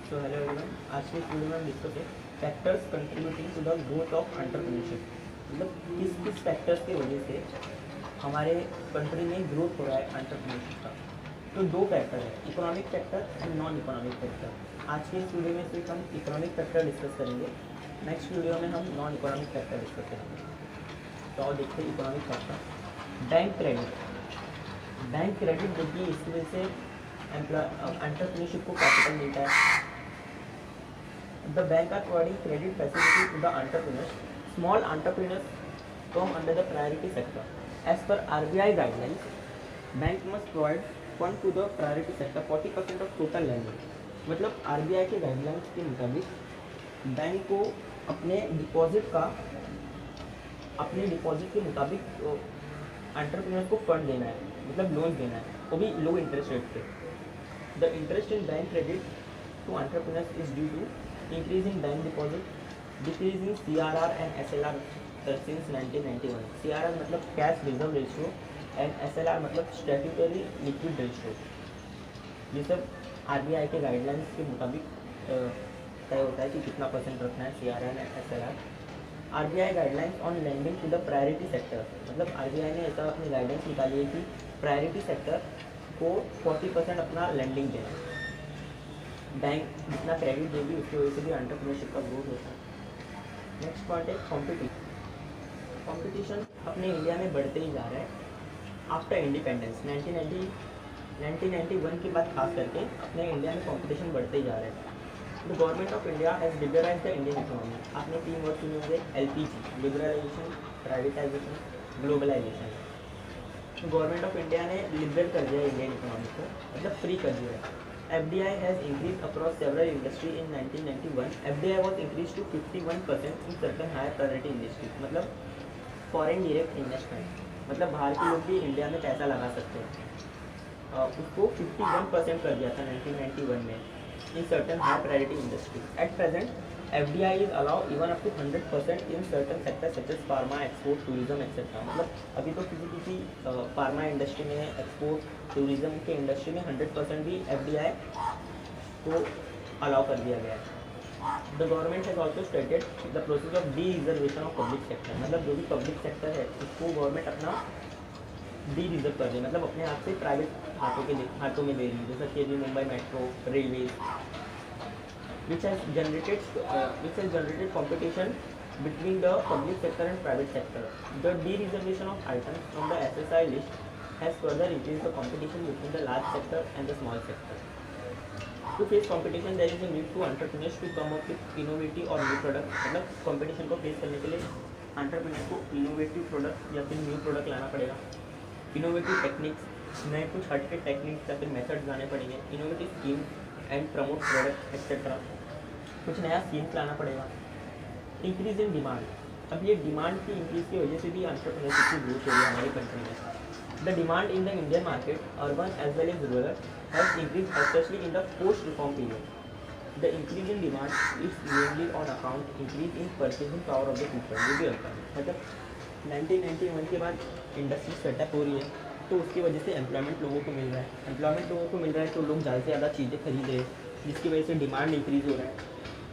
So hello everyone, आज के इस वीडियो में हम डिस्कस है factors contributing to the growth of entrepreneurship. मतलब किस किस फैक्टर्स की वजह से हमारे कंट्री में ग्रोथ हो रहा है एंटरप्रेन्योरशिप का। तो दो फैक्टर है, economic factor and non economic factor. आज के इस वीडियो में सिर्फ हम इकोनॉमिक फैक्टर डिस्कस करेंगे, नेक्स्ट वीडियो में हम नॉन इकोनॉमिक फैक्टर डिस्कस करेंगे। तो और देखते हैं economic factor. Bank credit, bank credit देती है, इसकी वजह से एंटरप्रेन्योरशिप को कैपिटल मिलता है। The bank are providing credit facility to the entrepreneurs. Small entrepreneurs come under the priority sector. As per RBI guidelines, bank must provide fund to the priority sector 40% of total lending. मतलब RBI के guidelines के मुताबिक bank को अपने deposit के मुताबिक entrepreneur को fund देना है, मतलब लोन देना है, वो भी लो इंटरेस्ट रेट पे। The interest in bank credit to entrepreneurs is due to increase in bank deposit, decrease in CRR and SLR since 1991. CRR मतलब cash reserve ratio and SLR मतलब स्टैट्यूटरी लिक्विड रेशियो। ये सब RBI के guidelines के मुताबिक तय होता है कि कितना परसेंट रखना है CRR and SLR। RBI guidelines on lending to the priority sector, मतलब RBI ने ऐसा अपनी गाइडेंस निकाली है कि प्रायोरिटी सेक्टर को 40% अपना लेंडिंग देना है। बैंक जितना क्रेडिट देगी उसकी वजह से भी एंटरप्रेन्योरशिप का ग्रोथ होता है। नेक्स्ट पॉइंट है कॉम्पिटिशन। कॉम्पिटिशन अपने इंडिया में बढ़ते ही जा रहा है। आफ्टर इंडिपेंडेंस 1991 के बाद खास करके अपने इंडिया में कॉम्पिटिशन बढ़ते ही जा रहा है। The government of India has liberalise the Indian economy. आपने 3 वर्ड सुने होंगे, LPG, लिबरलाइजेशन, प्राइवेटाइजेशन, ग्लोबलाइजेशन। तो गवर्नमेंट ऑफ इंडिया ने लिबरल कर दिया इंडियन इकोनॉमी को, मतलब फ्री कर दिया है। FDI has increased across several industry in 1991. FDI was increased to 51% in certain higher priority industries. मतलब फॉरेन डायरेक्ट इन्वेस्टमेंट, मतलब बाहर के लोग भी इंडिया में पैसा लगा सकते हैं, उसको 51% कर दिया था 1991 में in certain high priority industries. At present, FDI is allowed even up to 100% in certain sectors such as pharma, export, tourism, etc. मतलब अभी तो किसी फार्मा इंडस्ट्री में, एक्सपोर्ट, टूरिज्म के इंडस्ट्री में 100% भी FDI को अलाउ कर दिया गया है। The government has also stated the process of D reservation of public sector, मतलब जो भी पब्लिक सेक्टर है उसको गवर्नमेंट अपना डी रिजर्व कर दे, मतलब अपने हाथ से प्राइवेट हाथों में दे रही है, जैसा कि अभी Mumbai metro, railway, which has generated competition between the public sector and private sector. The de-reservation of items from the SSI list has further increased the competition between the large sector and the small sector. To face competition, there is a need to entrepreneurs to come up with innovative or new product. मतलब competition को face करने के लिए entrepreneurs को innovative product या फिर new product लाना पड़ेगा। Innovative techniques, नए कुछ हटके टेक्निक्स या फिर मेथड्स लाने पड़ेंगे। Innovative scheme and promote product etc. कुछ नया स्कीम्स लाना पड़ेगा। इंक्रीज इन डिमांड, अब ये डिमांड की इंक्रीज की वजह से भी एंटरप्रेन्योरशिप की ग्रोथ हो रही है हमारी कंट्री में। The demand in the Indian market, urban as well as rural, has increase specially in the post reform period. The increase in demand is mainly on account increase in purchasing power of the people. ये भी होता है, मतलब 1991 के बाद industry setup हो रही है तो उसकी वजह से एम्प्लॉयमेंट लोगों को मिल रहा है। एम्प्लॉयमेंट लोगों को मिल रहा है तो लोग ज़्यादा से ज़्यादा चीज़ें खरीद रहे हैं, जिसकी वजह से डिमांड इंक्रीज हो रहा है।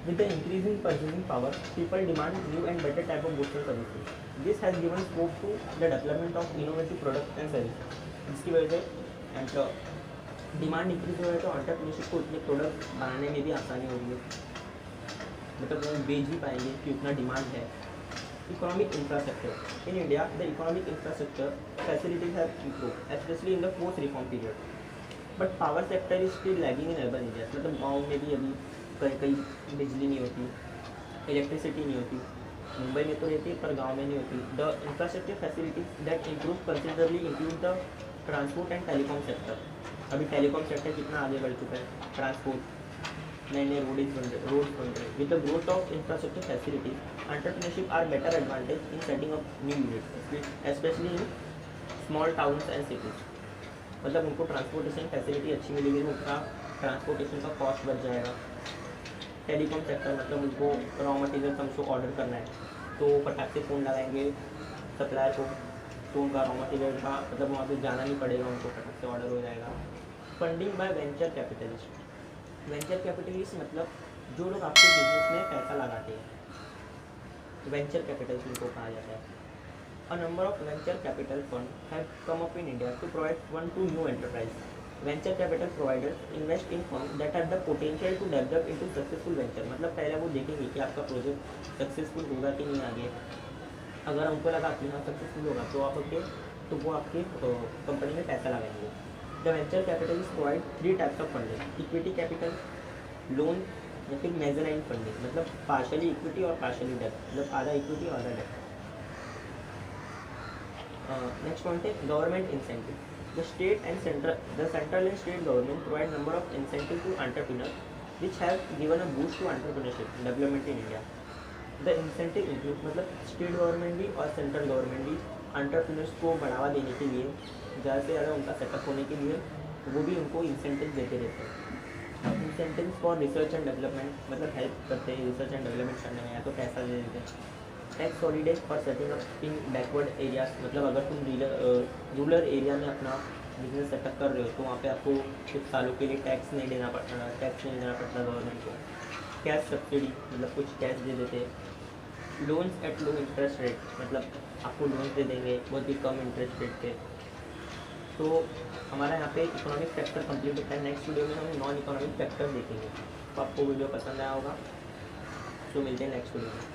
With the increase in purchasing power, people demand new and better type of goods and services. This has given scope to the development of innovative products and services. जिसकी वजह से डिमांड इंक्रीज हो रहा है तो एंटरप्रेन्योरशिप को इतने product बनाने में भी आसानी हो रही है, मतलब वो बेच भी पाएंगे कि उतना डिमांड है। Economic infrastructure in India, the economic infrastructure facilities have improved specially in the post reform period, but power sector is still lagging in urban area. मतलब गाँव में भी अभी कहीं कहीं बिजली नहीं होती, इलेक्ट्रिसिटी नहीं होती। मुंबई में तो रहती है पर गांव में नहीं होती। The infrastructure facilities that improve considerably include the transport and telecom sector. अभी टेलीकॉम सेक्टर कितना आगे बढ़ चुका है, ट्रांसपोर्ट, नए नए रोड्स बन रहे। With the growth of infrastructure facilities entrepreneurship are better advantage in setting up new units specially in small towns and cities. मतलब उनको ट्रांसपोर्टेशन फैसिलिटी अच्छी मिलेगी, उनका ट्रांसपोर्टेशन का कॉस्ट बढ़ जाएगा। टेलीकॉम सेक्टर मतलब उनको रॉ मटेरियल हमको ऑर्डर करना है तो फटाक से फ़ोन लगाएंगे सप्लायर को, तो उनका रॉ मटेरियल का मतलब वहाँ पे जाना नहीं पड़ेगा, उनको फटाक से ऑर्डर हो जाएगा। Funding by venture capitalist, venture capitalist मतलब जो लोग आपके बिजनेस में पैसा लगाते हैं, वेंचर कैपिटलिस्ट इनको कहा जाता है। A number of venture capital funds have come up in India to provide fund to new enterprise. Venture capital providers invest in firms that have the potential to develop into successful venture. मतलब पहले वो देखेंगे कि आपका project successful होगा कि नहीं आगे। अगर उनको लगा कि हाँ सक्सेसफुल होगा तो वो आपके कंपनी में पैसा लगाएंगे। The venture capitalist provide 3 types of funding, equity capital, loan या फिर मेजराइन फंडिंग, मतलब पार्शली इक्विटी और पार्शली डेट, मतलब आधा इक्विटी और आधा डेट। नेक्स्ट पॉइंट है government incentive. The central and state government provide number of incentive to entrepreneur which have given a boost to entrepreneurship development in India. The incentive include, मतलब state government भी और central government भी entrepreneurs को बढ़ावा देने के लिए, ज़्यादा से ज़्यादा उनका सेटअप होने के लिए वो भी उनको इंसेंटिव देते रहते हैं। Incentive for research and development, मतलब हेल्प करते हैं रिसर्च एंड डेवलपमेंट करने में, या तो पैसा दे देते हैं। Tax holidays for setting up in backward areas, मतलब अगर तुम रूरल एरिया में अपना बिजनेस सेटअप कर रहे हो तो वहाँ पे आपको कुछ सालों के लिए टैक्स नहीं देना पड़ता गवर्नमेंट को। कैश सब्सिडी, मतलब कुछ कैश दे देते। Loans at low interest rate, मतलब आपको लोन्स दे देंगे बहुत ही कम इंटरेस्ट रेट पे। तो हमारा यहाँ पे इकोनॉमिक फैक्टर कंप्लीट होता है। नेक्स्ट वीडियो में हम नॉन इकोनॉमिक फैक्टर देखेंगे। तो आपको वीडियो पसंद आया होगा, तो मिलते हैं नेक्स्ट वीडियो में।